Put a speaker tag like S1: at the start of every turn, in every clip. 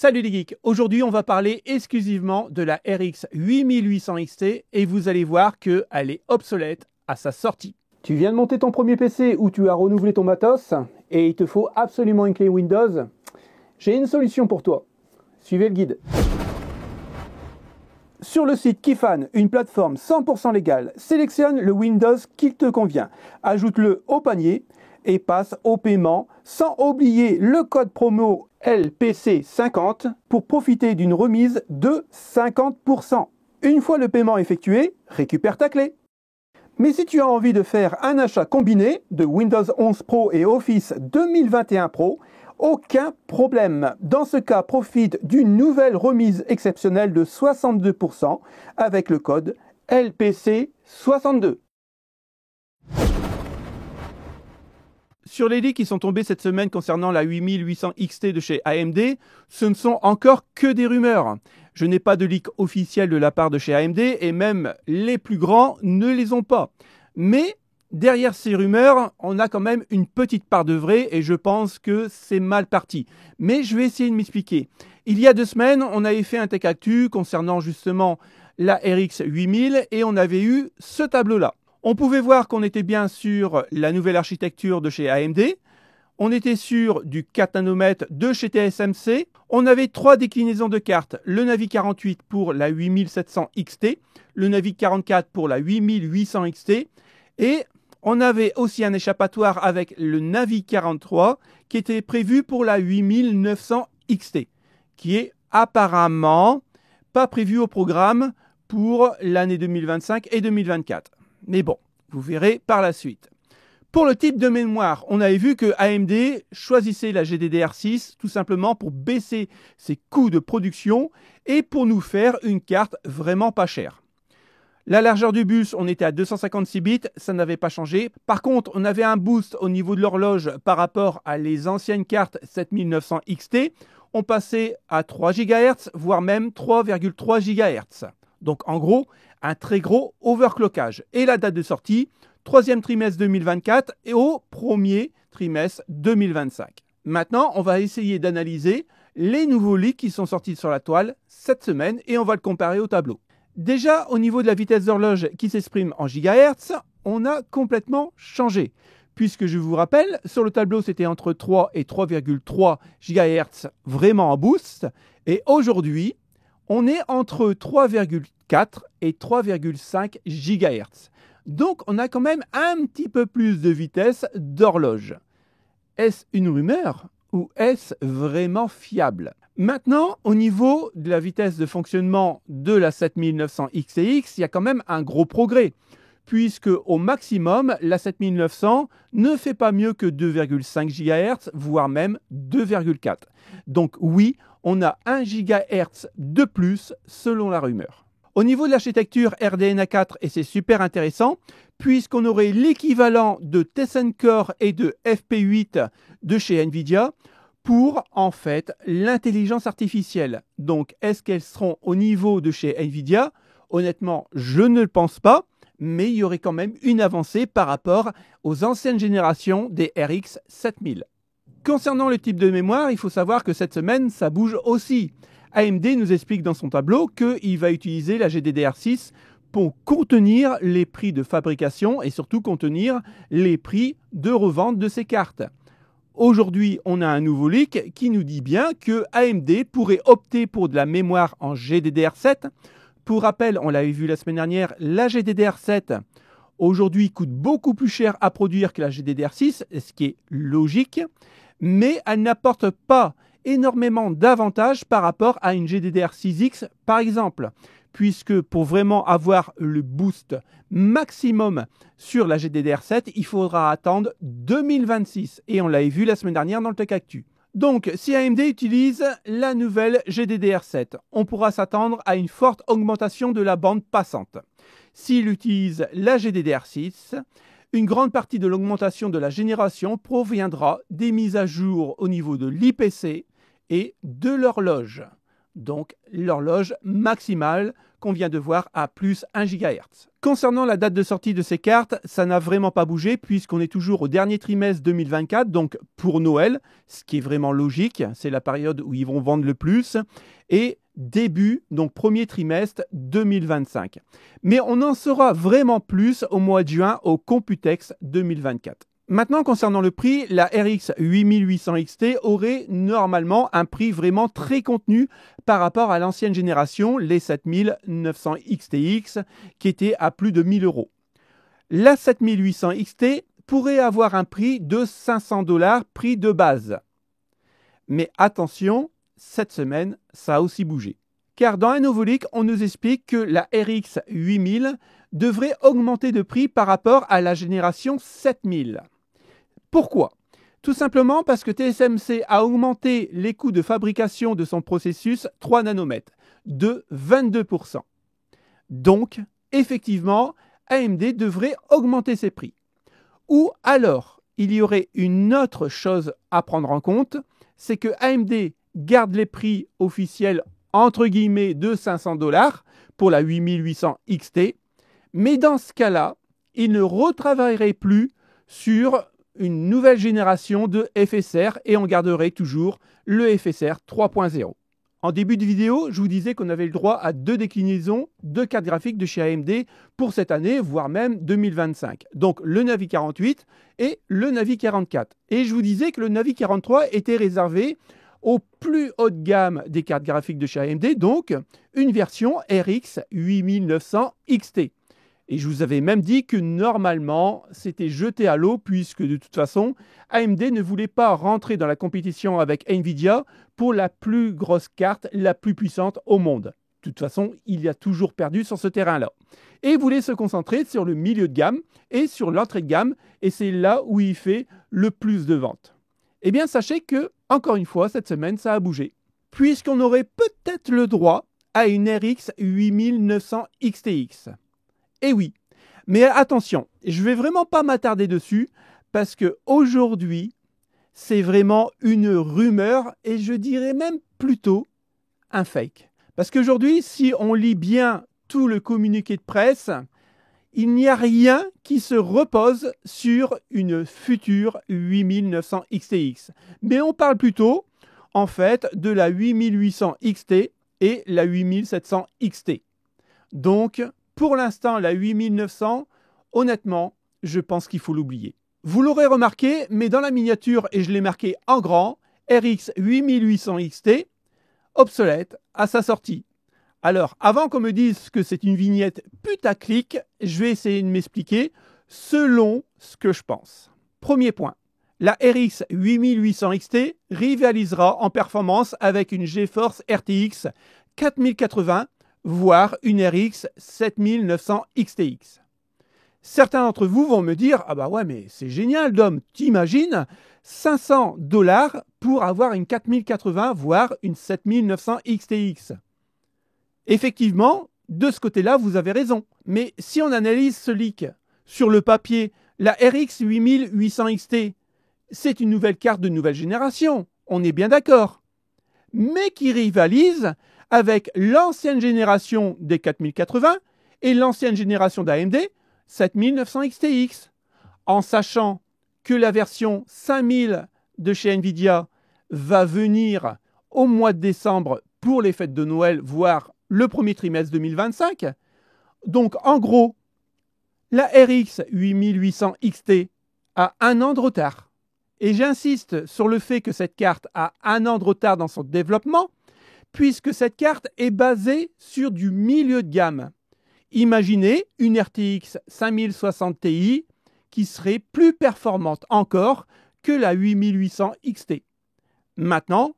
S1: Salut les geeks, aujourd'hui on va parler exclusivement de la RX 8800 XT et vous allez voir qu'elle est obsolète à sa sortie. Tu viens de monter ton premier PC ou tu as renouvelé ton matos et il te faut absolument une clé Windows. J'ai une solution pour toi. Suivez le guide. Sur le site Keyfan, une plateforme 100% légale, sélectionne le Windows qui te convient, ajoute-le au panier et passe au paiement sans oublier le code promo LPC50 pour profiter d'une remise de 50%. Une fois le paiement effectué, récupère ta clé. Mais si tu as envie de faire un achat combiné de Windows 11 Pro et Office 2021 Pro, aucun problème. Dans ce cas, profite d'une nouvelle remise exceptionnelle de 62% avec le code LPC62. Sur les leaks qui sont tombés cette semaine concernant la 8800 XT de chez AMD, ce ne sont encore que des rumeurs. Je n'ai pas de leak officiel de la part de chez AMD et même les plus grands ne les ont pas. Mais derrière ces rumeurs, on a quand même une petite part de vrai et je pense que c'est mal parti. Mais je vais essayer de m'expliquer. Il y a 2 semaines, on avait fait un Tech Actu concernant justement la RX 8000 et on avait eu ce tableau-là. On pouvait voir qu'on était bien sur la nouvelle architecture de chez AMD, on était sur du 4 nanomètres de chez TSMC, on avait 3 déclinaisons de cartes, le Navi 48 pour la 8700 XT, le Navi 44 pour la 8800 XT, et on avait aussi un échappatoire avec le Navi 43 qui était prévu pour la 8900 XT, qui est apparemment pas prévu au programme pour l'année 2025 et 2024. Mais bon, vous verrez par la suite. Pour le type de mémoire, on avait vu que AMD choisissait la GDDR6 tout simplement pour baisser ses coûts de production et pour nous faire une carte vraiment pas chère. La largeur du bus, on était à 256 bits, ça n'avait pas changé. Par contre, on avait un boost au niveau de l'horloge par rapport à les anciennes cartes 7900 XT. On passait à 3 GHz, voire même 3,3 GHz. Donc en gros, un très gros overclockage. Et la date de sortie, 3e trimestre 2024 et au 1er trimestre 2025. Maintenant, on va essayer d'analyser les nouveaux leaks qui sont sortis sur la toile cette semaine et on va le comparer au tableau. Déjà, au niveau de la vitesse d'horloge qui s'exprime en gigahertz, on a complètement changé. Puisque je vous rappelle, sur le tableau, c'était entre 3 et 3,3 GHz vraiment en boost. Et aujourd'hui, on est entre 3,4 et 3,5 GHz. Donc, on a quand même un petit peu plus de vitesse d'horloge. Est-ce une rumeur ou est-ce vraiment fiable? Maintenant, au niveau de la vitesse de fonctionnement de la 7900 XTX, il y a quand même un gros progrès. Puisque au maximum, la 7900 ne fait pas mieux que 2,5 GHz, voire même 2,4. Donc oui, on a 1 GHz de plus selon la rumeur. Au niveau de l'architecture RDNA 4, et c'est super intéressant, puisqu'on aurait l'équivalent de Tessen Core et de FP8 de chez Nvidia pour en fait l'intelligence artificielle. Donc est-ce qu'elles seront au niveau de chez Nvidia? Honnêtement, je ne le pense pas. Mais il y aurait quand même une avancée par rapport aux anciennes générations des RX 7000. Concernant le type de mémoire, il faut savoir que cette semaine, ça bouge aussi. AMD nous explique dans son tableau qu'il va utiliser la GDDR6 pour contenir les prix de fabrication et surtout contenir les prix de revente de ses cartes. Aujourd'hui, on a un nouveau leak qui nous dit bien que AMD pourrait opter pour de la mémoire en GDDR7. Pour rappel, on l'avait vu la semaine dernière, la GDDR7 aujourd'hui coûte beaucoup plus cher à produire que la GDDR6, ce qui est logique, mais elle n'apporte pas énormément d'avantages par rapport à une GDDR6X par exemple, puisque pour vraiment avoir le boost maximum sur la GDDR7, il faudra attendre 2026 et on l'avait vu la semaine dernière dans le Tech Actu. Donc, si AMD utilise la nouvelle GDDR7, on pourra s'attendre à une forte augmentation de la bande passante. S'il utilise la GDDR6, une grande partie de l'augmentation de la génération proviendra des mises à jour au niveau de l'IPC et de l'horloge. Donc, l'horloge maximale qu'on vient de voir à plus 1 GHz. Concernant la date de sortie de ces cartes, ça n'a vraiment pas bougé puisqu'on est toujours au dernier trimestre 2024, donc pour Noël, ce qui est vraiment logique, c'est la période où ils vont vendre le plus, et début, donc premier trimestre 2025. Mais on en saura vraiment plus au mois de juin au Computex 2024. Maintenant, concernant le prix, la RX 8800 XT aurait normalement un prix vraiment très contenu par rapport à l'ancienne génération, les 7900 XTX, qui était à plus de 1000 €. La 7800 XT pourrait avoir un prix de 500 $, prix de base. Mais attention, cette semaine, ça a aussi bougé. Car dans un nouveau leak, on nous explique que la RX 8000 devrait augmenter de prix par rapport à la génération 7000. Pourquoi ? Tout simplement parce que TSMC a augmenté les coûts de fabrication de son processus 3 nanomètres de 22%. Donc, effectivement, AMD devrait augmenter ses prix. Ou alors, il y aurait une autre chose à prendre en compte, c'est que AMD garde les prix officiels entre guillemets de 500 $ pour la 8800 XT, mais dans ce cas-là, il ne retravaillerait plus sur une nouvelle génération de FSR et on garderait toujours le FSR 3.0. En début de vidéo, je vous disais qu'on avait le droit à 2 déclinaisons de cartes graphiques de chez AMD pour cette année, voire même 2025. Donc le Navi 48 et le Navi 44. Et je vous disais que le Navi 43 était réservé au plus haut de gamme des cartes graphiques de chez AMD, donc une version RX 8900 XT. Et je vous avais même dit que normalement, c'était jeté à l'eau puisque de toute façon, AMD ne voulait pas rentrer dans la compétition avec Nvidia pour la plus grosse carte, la plus puissante au monde. De toute façon, il a toujours perdu sur ce terrain-là. Et voulait se concentrer sur le milieu de gamme et sur l'entrée de gamme, et c'est là où il fait le plus de ventes. Eh bien, sachez que, encore une fois, cette semaine, ça a bougé. Puisqu'on aurait peut-être le droit à une RX 8900 XTX. Eh oui, mais attention, je ne vais vraiment pas m'attarder dessus parce qu'aujourd'hui, c'est vraiment une rumeur et je dirais même plutôt un fake. Parce qu'aujourd'hui, si on lit bien tout le communiqué de presse, il n'y a rien qui se repose sur une future 8900 XTX. Mais on parle plutôt, en fait, de la 8800 XT et la 8700 XT. Donc, pour l'instant, la 8900, honnêtement, je pense qu'il faut l'oublier. Vous l'aurez remarqué, mais dans la miniature, et je l'ai marqué en grand, RX 8800 XT, obsolète à sa sortie. Alors, avant qu'on me dise que c'est une vignette putaclic, je vais essayer de m'expliquer selon ce que je pense. Premier point, la RX 8800 XT rivalisera en performance avec une GeForce RTX 4080, voire une RX 7900 XTX. Certains d'entre vous vont me dire « Ah bah ouais, mais c'est génial, Dom, t'imagines 500 $ pour avoir une 4080, voire une 7900 XTX ?» Effectivement, de ce côté-là, vous avez raison. Mais si on analyse ce leak sur le papier, la RX 8800 XT, c'est une nouvelle carte de nouvelle génération, on est bien d'accord, mais qui rivalise avec l'ancienne génération des 4080 et l'ancienne génération d'AMD 7900 XTX, en sachant que la version 5000 de chez Nvidia va venir au mois de décembre pour les fêtes de Noël, voire le premier trimestre 2025. Donc en gros, la RX 8800 XT a 1 an de retard. Et j'insiste sur le fait que cette carte a 1 an de retard dans son développement, puisque cette carte est basée sur du milieu de gamme. Imaginez une RTX 5060 Ti qui serait plus performante encore que la 8800 XT. Maintenant,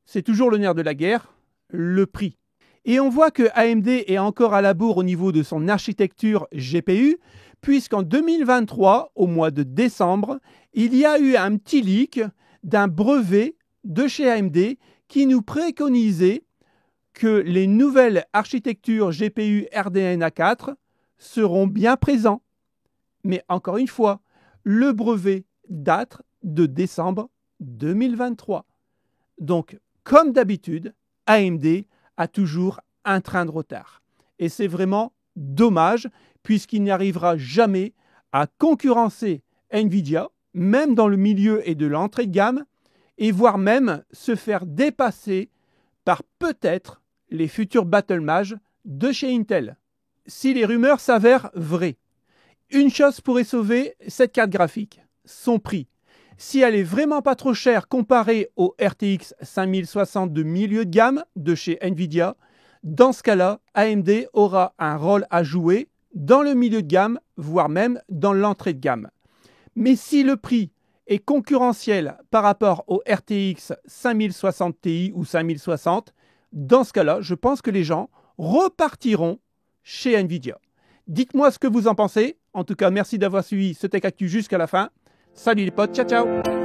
S1: c'est toujours le nerf de la guerre, le prix. Et on voit que AMD est encore à la bourre au niveau de son architecture GPU, puisqu'en 2023, au mois de décembre, il y a eu un petit leak d'un brevet de chez AMD qui nous préconisait que les nouvelles architectures GPU RDNA 4 seront bien présentes. Mais encore une fois, le brevet date de décembre 2023. Donc, comme d'habitude, AMD a toujours un train de retard. et c'est vraiment dommage puisqu'il n'arrivera jamais à concurrencer Nvidia, même dans le milieu et de l'entrée de gamme, et voire même se faire dépasser par peut-être les futurs Battle Mage de chez Intel. Si les rumeurs s'avèrent vraies, une chose pourrait sauver cette carte graphique, son prix. Si elle est vraiment pas trop chère comparée au RTX 5060 de milieu de gamme de chez Nvidia, dans ce cas-là, AMD aura un rôle à jouer dans le milieu de gamme, voire même dans l'entrée de gamme. Mais si le prix est concurrentiel par rapport au RTX 5060 Ti ou 5060, dans ce cas-là, je pense que les gens repartiront chez Nvidia. Dites-moi ce que vous en pensez. En tout cas, merci d'avoir suivi ce Tech Actu jusqu'à la fin. Salut les potes, ciao ciao!